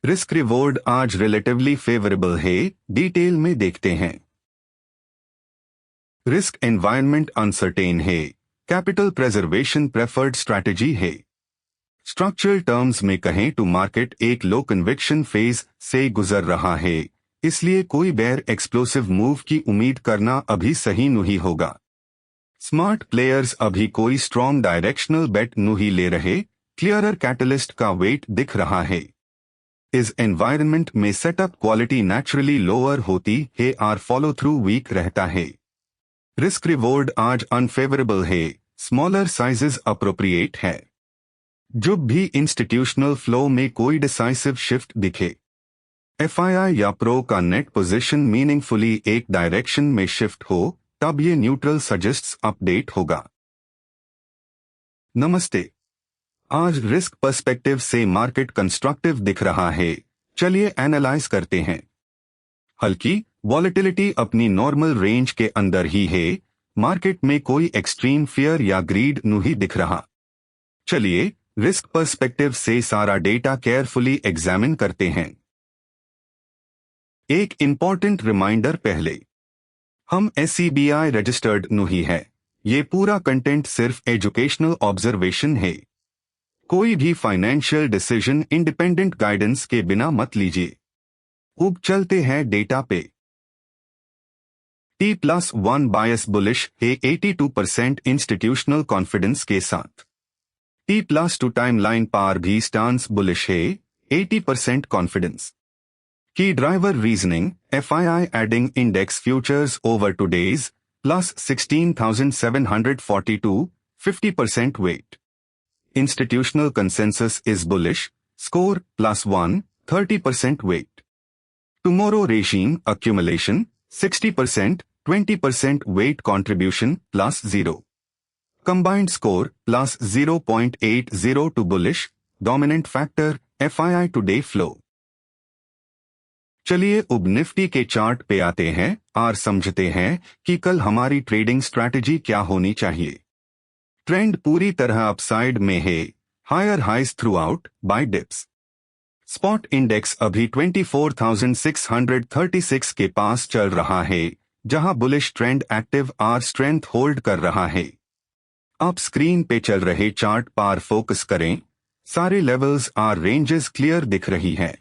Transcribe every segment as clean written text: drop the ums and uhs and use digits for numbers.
Risk reward आज relatively favourable है, detail में देखते हैं। रिस्क एनवायरनमेंट अनसर्टेन है, कैपिटल प्रेजर्वेशन प्रेफर्ड स्ट्रैटेजी है। स्ट्रक्चरल टर्म्स में कहें तो मार्केट एक लो कन्विक्शन फेज से गुजर रहा है, इसलिए कोई बेयर एक्सप्लोसिव मूव की उम्मीद करना अभी सही नहीं होगा। स्मार्ट प्लेयर्स अभी कोई स्ट्रॉन्ग डायरेक्शनल बेट नहीं ले रहे, क्लियरर कैटलिस्ट का वेट दिख रहा है। इस एनवायरनमेंट में सेटअप क्वालिटी नेचुरली लोअर होती है और फॉलो थ्रू वीक रहता है। रिस्क रिवॉर्ड आज अनफेवरेबल है, स्मॉलर साइजेस अप्रोप्रिएट है। जब भी इंस्टीट्यूशनल फ्लो में कोई डिसाइसिव शिफ्ट दिखे, एफआईआई या प्रो का नेट पोजीशन मीनिंगफुली एक डायरेक्शन में शिफ्ट हो, तब ये न्यूट्रल सजेस्ट्स अपडेट होगा। नमस्ते। आज रिस्क पर्सपेक्टिव से मार्केट कंस्ट्रक्टिव दिख रहा है, चलिए एनालाइज करते हैं। हल्की वॉलेटिलिटी अपनी नॉर्मल रेंज के अंदर ही है, मार्केट में कोई एक्सट्रीम फियर या ग्रीड नहीं दिख रहा। चलिए रिस्क पर्सपेक्टिव से सारा डेटा केयरफुली एग्जामिन करते हैं। एक इंपॉर्टेंट रिमाइंडर पहले, हम SEBI रजिस्टर्ड नहीं है, ये पूरा कंटेंट सिर्फ एजुकेशनल ऑब्जर्वेशन है। कोई भी फाइनेंशियल डिसीजन इंडिपेंडेंट गाइडेंस के बिना मत लीजिए। अब चलते हैं डेटा पे। T+1 बायस बुलिश है 82% इंस्टीट्यूशनल कॉन्फिडेंस के साथ। T+2 टाइमलाइन पार भी स्टांस बुलिश है 80% कॉन्फिडेंस। की driver reasoning, FII adding index futures over today's plus 16,742, 50% weight. Institutional consensus is bullish, score +1, 30% weight. Tomorrow regime accumulation, 60%, 20% weight contribution +0. Combined score +0.80 to bullish, dominant factor, FII today flow. चलिए अब Nifty के chart पे आते हैं और समझते हैं कि कल हमारी ट्रेडिंग स्ट्रैटेजी क्या होनी चाहिए। ट्रेंड पूरी तरह अपसाइड में है, higher highs throughout buy dips. Spot index अभी 24,636 के पास चल रहा है, जहां बुलिश ट्रेंड एक्टिव और स्ट्रेंथ होल्ड कर रहा है। आप स्क्रीन पे चल रहे चार्ट पर फोकस करें, सारे लेवल्स और रेंजेस क्लियर दिख रही है।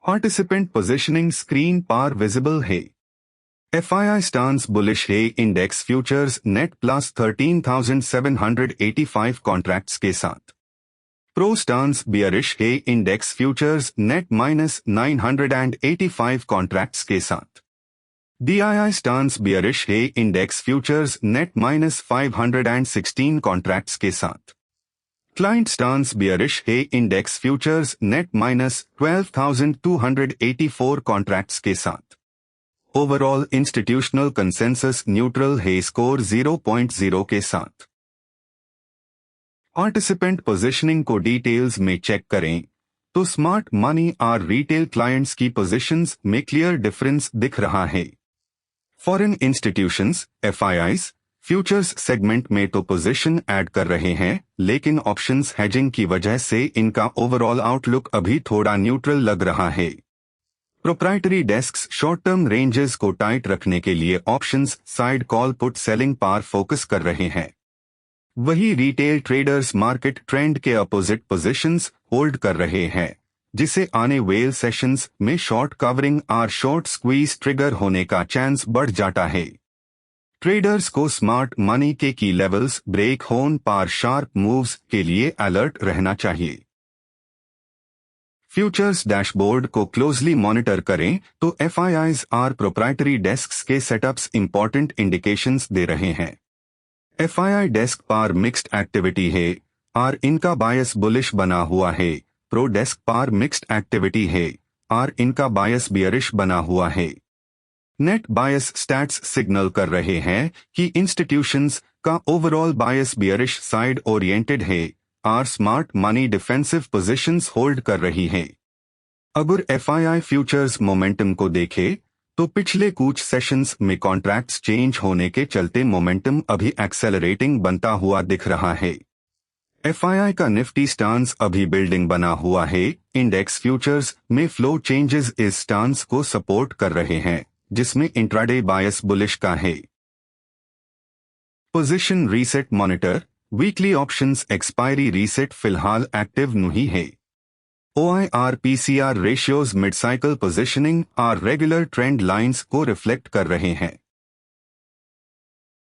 पार्टिसिपेंट पोजिशनिंग स्क्रीन पर विजिबल है। FII स्टांस बुलिश है index futures net plus 13,785 contracts के साथ। प्रो स्टांस बियरिश है इंडेक्स फ्यूचर्स नेट -985 कॉन्ट्रैक्ट्स के साथ। DII स्टांस बियरिश है इंडेक्स फ्यूचर्स नेट -516 कॉन्ट्रैक्ट्स के साथ। क्लाइंट स्टांस बियरिश है इंडेक्स फ्यूचर्स नेट -12,284 कॉन्ट्रैक्ट्स के साथ। ओवरऑल इंस्टीट्यूशनल कंसेंसस न्यूट्रल है, स्कोर 0.0 के साथ। पार्टिसिपेंट पोजीशनिंग को डिटेल्स में चेक करें तो स्मार्ट मनी और रिटेल क्लाइंट्स की पोजीशंस में क्लियर डिफरेंस दिख रहा है। Foreign institutions, FIIs, futures segment में तो पोजीशन ऐड कर रहे हैं, लेकिन ऑप्शंस हेजिंग की वजह से इनका ओवरऑल आउटलुक अभी थोड़ा न्यूट्रल लग रहा है। Proprietary desks short term ranges को टाइट रखने के लिए options side call put selling पर फोकस कर रहे हैं। वही रिटेल ट्रेडर्स मार्केट ट्रेंड के अपोजिट पोजीशंस होल्ड कर रहे हैं, जिसे आने वेल सेशंस में शॉर्ट कवरिंग और शॉर्ट स्क्वीज ट्रिगर होने का चांस बढ़ जाता है। ट्रेडर्स को स्मार्ट मनी के की लेवल्स ब्रेक होने पर शार्प मूव्स के लिए अलर्ट रहना चाहिए। फ्यूचर्स डैशबोर्ड को क्लोजली मॉनिटर करें तो FIIs और प्रोप्राइटरी डेस्क्स के सेटअप्स इंपॉर्टेंट इंडिकेशंस दे रहे हैं। FII डेस्क पर मिक्स्ड एक्टिविटी है और इनका बायस बुलिश बना हुआ है। प्रो डेस्क पर मिक्स्ड एक्टिविटी है और इनका बायस बियरिश बना हुआ है। नेट बायस स्टैट्स सिग्नल कर रहे हैं कि इंस्टीट्यूशंस का ओवरऑल बायस बियरिश साइड ओरिएंटेड है और smart money defensive positions hold कर रही है। अगर FII फ्यूचर्स मोमेंटम को देखे तो पिछले कुछ सेशंस में कॉन्ट्रैक्ट्स चेंज होने के चलते मोमेंटम अभी एक्सेलरेटिंग बनता हुआ दिख रहा है। एफआईआई का निफ्टी स्टांस अभी बिल्डिंग बना हुआ है। इंडेक्स फ्यूचर्स में फ्लो चेंजेस इस स्टांस को सपोर्ट कर रहे हैं, जिसमें इंट्राडे बायस बुलिश का है। Position reset monitor weekly options expiry reset फिलहाल एक्टिव नहीं है। OIR PCR ratios mid cycle positioning और रेगुलर ट्रेंड लाइंस को रिफ्लेक्ट कर रहे हैं।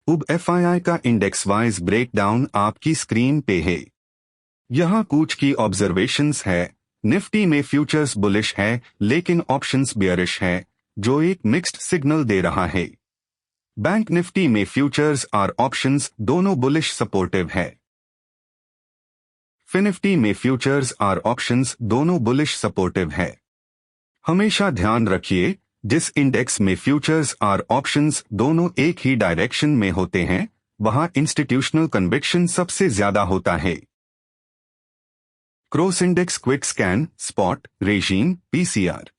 अब एफआईआई का इंडेक्स वाइज ब्रेकडाउन आपकी स्क्रीन पे है। यहां कुछ की ऑब्जर्वेशंस है। निफ्टी में फ्यूचर्स बुलिश है लेकिन ऑप्शंस बियरिश है, जो एक मिक्स्ड सिग्नल दे रहा है। बैंक निफ्टी में फ्यूचर्स और ऑप्शंस दोनों बुलिश सपोर्टिव है। फिनिफ्टी में फ्यूचर्स और ऑप्शंस दोनों बुलिश सपोर्टिव है। हमेशा ध्यान रखिए, जिस इंडेक्स में फ्यूचर्स और ऑप्शंस दोनों एक ही डायरेक्शन में होते हैं, वहां इंस्टीट्यूशनल कन्विक्शन सबसे ज्यादा होता है। Cross index quick scan spot regime PCR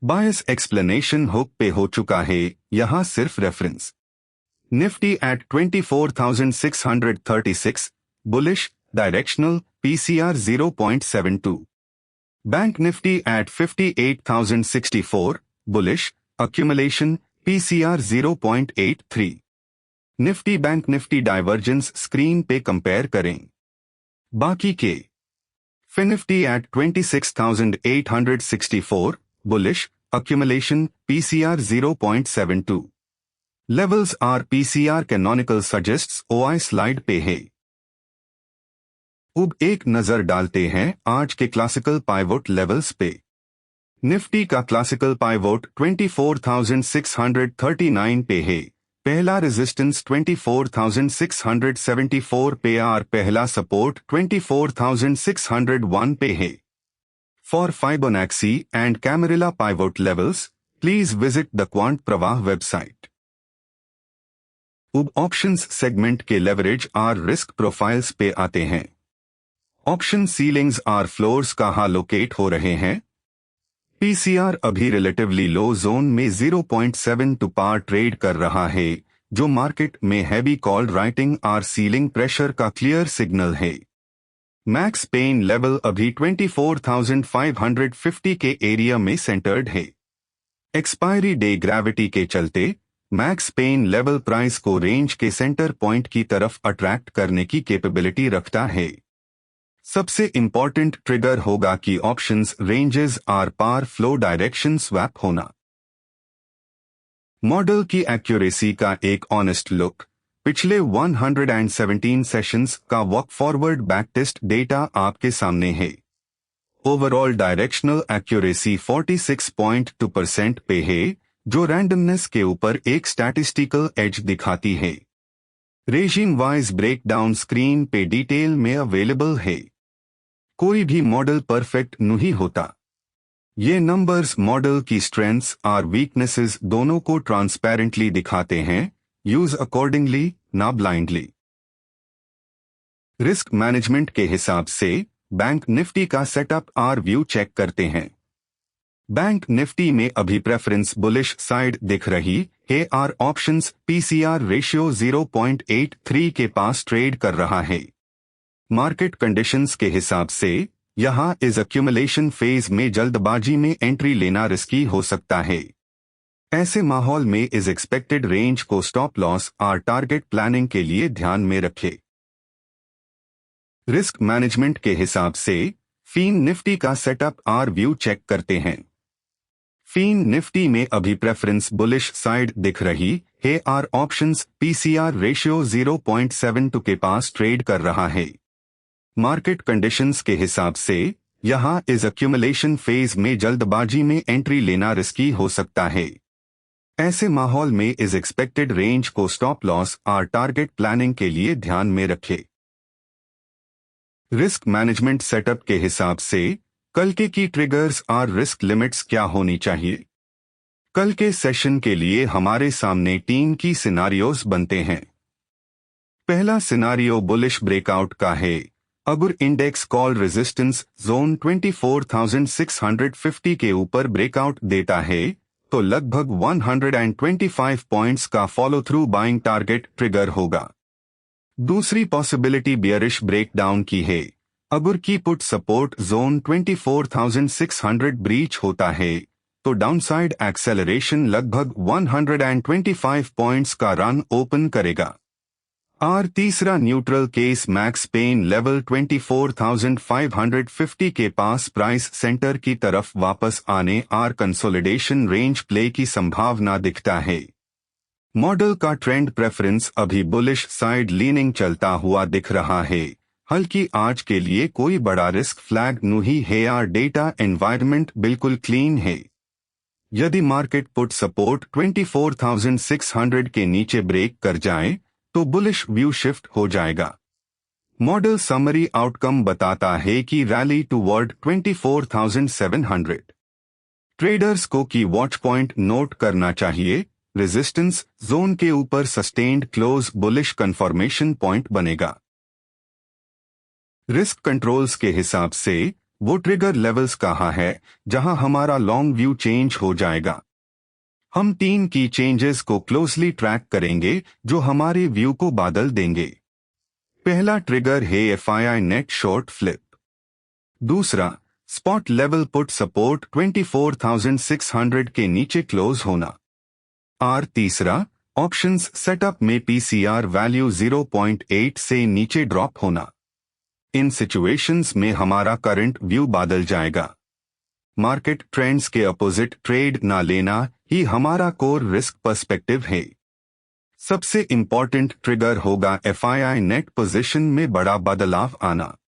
bias explanation hook पे हो चुका है, यहां सिर्फ reference. Nifty at 24,636 bullish directional PCR 0.72। Bank Nifty at 58,064 bullish accumulation PCR 0.83। Nifty bank Nifty divergence screen पे कंपेयर करें। बाकी के FinNifty at 26,864 bullish accumulation PCR 0.72। Levels are PCR canonical suggests OI slide पे है। अब एक नजर डालते हैं आज के क्लासिकल पाइवोट लेवल्स पे। निफ्टी का क्लासिकल पाइवोट 24,639 पे है। पहला रेजिस्टेंस 24,674 पे और पहला सपोर्ट 24,601 पे है। For Fibonacci and Camarilla pivot levels please visit the Quant Pravah website. अब ऑप्शंस सेगमेंट के लेवरेज और रिस्क प्रोफाइल्स पे आते हैं। ऑप्शन सीलिंग्स और फ्लोर्स कहां लोकेट हो रहे हैं। पीसीआर अभी रिलेटिवली लो जोन में 0.72 पार ट्रेड कर रहा है, जो मार्केट में हैवी कॉल राइटिंग और सीलिंग प्रेशर का क्लियर सिग्नल है। मैक्स पेन लेवल अभी 24,550 के एरिया में सेंटर्ड है। एक्सपायरी डे ग्रेविटी के चलते मैक्स पेन लेवल प्राइस को रेंज के सेंटर पॉइंट की तरफ अट्रैक्ट करने की कैपेबिलिटी रखता है। सबसे इंपॉर्टेंट ट्रिगर होगा कि ऑप्शंस रेंजेस और पार फ्लो डायरेक्शन स्वैप होना। मॉडल की एक्यूरेसी का एक ऑनेस्ट लुक। पिछले 117 सेशंस का walk forward back test data आपके सामने है। ओवरऑल डायरेक्शनल एक्यूरेसी 46.2% पे है, जो रैंडमनेस के ऊपर एक स्टैटिस्टिकल एज दिखाती है। रेजिम वाइज ब्रेकडाउन स्क्रीन पे डिटेल में अवेलेबल है। कोई भी मॉडल परफेक्ट नहीं होता। ये नंबर्स मॉडल की स्ट्रेंथ्स और वीकनेसेस दोनों को ट्रांसपेरेंटली दिखाते हैं। यूज अकॉर्डिंगली, ना ब्लाइंडली। रिस्क मैनेजमेंट के हिसाब से बैंक निफ्टी का सेटअप और व्यू चेक करते हैं। बैंक निफ्टी में अभी प्रेफरेंस बुलिश साइड दिख रही है और ऑप्शंस PCR रेशियो 0.83 के पास ट्रेड कर रहा है। मार्केट कंडीशंस के हिसाब से यहां इस एक्यूमुलेशन फेज में जल्दबाजी में एंट्री लेना रिस्की हो सकता है। ऐसे माहौल में इस एक्सपेक्टेड रेंज को स्टॉप लॉस और टारगेट प्लानिंग के लिए ध्यान में रखें। रिस्क मैनेजमेंट के हिसाब से फीन निफ्टी का सेटअप और व्यू चेक करते हैं। फीन निफ्टी में अभी प्रेफरेंस बुलिश साइड दिख रही है और ऑप्शंस PCR रेशियो 0.72 के पास ट्रेड कर रहा है। मार्केट कंडीशंस के हिसाब से यहां इस एक्यूमुलेशन फेज में जल्दबाजी में एंट्री लेना रिस्की हो सकता है। ऐसे माहौल में इस एक्सपेक्टेड रेंज को स्टॉप लॉस और टारगेट प्लानिंग के लिए ध्यान में रखें। रिस्क मैनेजमेंट सेटअप के हिसाब से कल के की ट्रिगर्स और रिस्क लिमिट्स क्या होनी चाहिए। कल के सेशन के लिए हमारे सामने 3 की सिनारियोज बनते हैं। पहला सिनारियो बुलिश ब्रेकआउट का है। अगर इंडेक्स कॉल रेजिस्टेंस जोन 24,650 के ऊपर ब्रेकआउट देता है तो लगभग 125 पॉइंट्स का follow through buying target trigger होगा। दूसरी पॉसिबिलिटी बियरिश ब्रेकडाउन की है। अगर की पुट सपोर्ट जोन 24,600 ब्रीच होता है तो डाउनसाइड एक्सेलरेशन लगभग 125 पॉइंट्स का रन ओपन करेगा। और तीसरा neutral case max pain level 24,550 के पास प्राइस सेंटर की तरफ वापस आने और कंसोलिडेशन रेंज प्ले की संभावना दिखता है। मॉडल का ट्रेंड प्रेफरेंस अभी बुलिश साइड लीनिंग चलता हुआ दिख रहा है। हालांकि आज के लिए कोई बड़ा रिस्क फ्लैग नहीं है और डेटा एनवायरनमेंट बिल्कुल क्लीन है। यदि मार्केट पुट सपोर्ट 24,600 के नीचे ब्रेक कर जाए तो बुलिश व्यू शिफ्ट हो जाएगा। मॉडल समरी आउटकम बताता है कि रैली टुवर्ड 24,700। ट्रेडर्स को की वॉच पॉइंट नोट करना चाहिए। रेजिस्टेंस जोन के ऊपर sustained close bullish confirmation point बनेगा। रिस्क कंट्रोल्स के हिसाब से वो ट्रिगर लेवल्स कहाँ है जहां हमारा लॉन्ग व्यू चेंज हो जाएगा। हम 3 की चेंजेस को क्लोजली ट्रैक करेंगे जो हमारे व्यू को बदल देंगे। पहला ट्रिगर है एफआईआई नेट शॉर्ट फ्लिप। दूसरा, स्पॉट लेवल पुट सपोर्ट 24,600 के नीचे क्लोज होना। और तीसरा, ऑप्शंस सेटअप में पीसीआर वैल्यू 0.8 से नीचे ड्रॉप होना। इन सिचुएशंस में हमारा करंट व्यू बदल जाएगा। मार्केट ट्रेंड्स के अपोजिट ट्रेड ना लेना ही हमारा कोर रिस्क पर्सपेक्टिव है। सबसे इंपॉर्टेंट ट्रिगर होगा एफआईआई नेट पोजीशन में बड़ा बदलाव आना।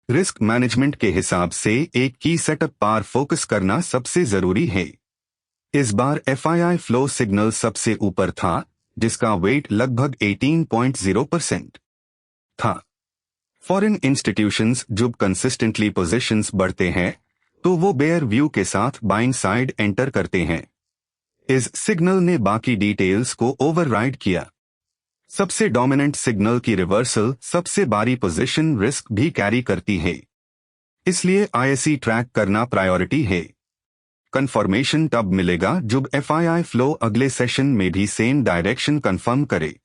रिस्क मैनेजमेंट के हिसाब से एक की सेटअप पर फोकस करना सबसे जरूरी है। इस बार एफआईआई फ्लो सिग्नल सबसे ऊपर था जिसका वेट लगभग 18.0% था। फॉरेन इंस्टीट्यूशंस जब कंसिस्टेंटली पोजीशंस बढ़ते हैं तो वो बेयर व्यू के साथ बाइंग साइड एंटर करते हैं। इस सिग्नल ने बाकी डिटेल्स को ओवरराइड किया। सबसे डोमिनेंट सिग्नल की रिवर्सल सबसे बड़ी पोजीशन रिस्क भी कैरी करती है, इसलिए आईएससी ट्रैक करना प्रायोरिटी है। कंफर्मेशन तब मिलेगा जब एफआईआई फ्लो अगले सेशन में भी सेम डायरेक्शन कंफर्म करे।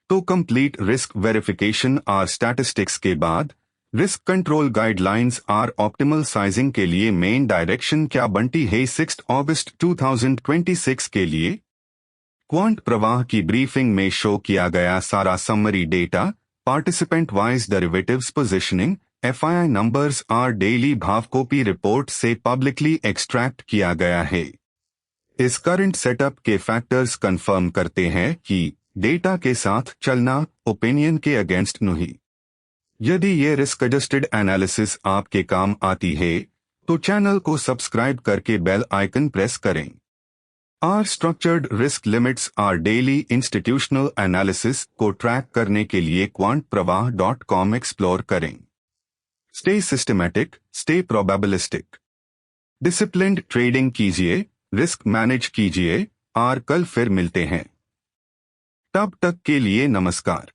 तो कंप्लीट रिस्क वेरिफिकेशन और स्टैटिस्टिक्स के बाद रिस्क कंट्रोल गाइडलाइंस और ऑप्टिमल साइजिंग के लिए मेन डायरेक्शन क्या बनती है 6 अगस्त 2026 के लिए। क्वांट प्रवाह की ब्रीफिंग में शो किया गया सारा summary data, participant wise derivatives positioning, FII numbers और डेली भावकोपी रिपोर्ट से पब्लिकली एक्सट्रैक्ट किया गया है। इस करंट सेटअप के फैक्टर्स कंफर्म करते हैं कि डेटा के साथ चलना ओपिनियन के अगेंस्ट नहीं। यदि ये रिस्क एडजस्टेड एनालिसिस आपके काम आती है तो चैनल को सब्सक्राइब करके बेल आइकन प्रेस करें। और स्ट्रक्चर्ड रिस्क लिमिट्स और डेली इंस्टीट्यूशनल एनालिसिस को ट्रैक करने के लिए quantpravah.com एक्सप्लोर करें। Stay systematic, stay probabilistic, disciplined trading कीजिए, रिस्क मैनेज कीजिए और कल फिर मिलते हैं। तब तक के लिए नमस्कार।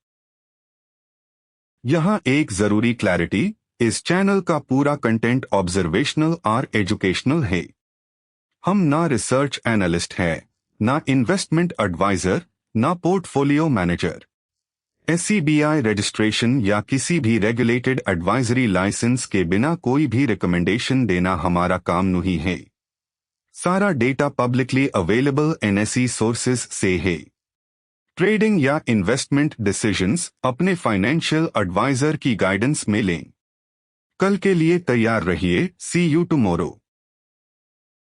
यहाँ एक जरूरी क्लैरिटी, इस चैनल का पूरा कंटेंट ऑब्जर्वेशनल और एजुकेशनल है। हम ना रिसर्च एनालिस्ट हैं, ना इन्वेस्टमेंट एडवाइजर, ना पोर्टफोलियो मैनेजर। एससीबीआई रजिस्ट्रेशन या किसी भी रेगुलेटेड एडवाइजरी लाइसेंस के बिना कोई भी रिकमेंडेशन देना हमारा काम नहीं है। सारा data publicly available NSE sources से है। ट्रेडिंग या इन्वेस्टमेंट डिसीजंस अपने फाइनेंशियल एडवाइजर की गाइडेंस में लें। कल के लिए तैयार रहिए। सी यू टुमारो।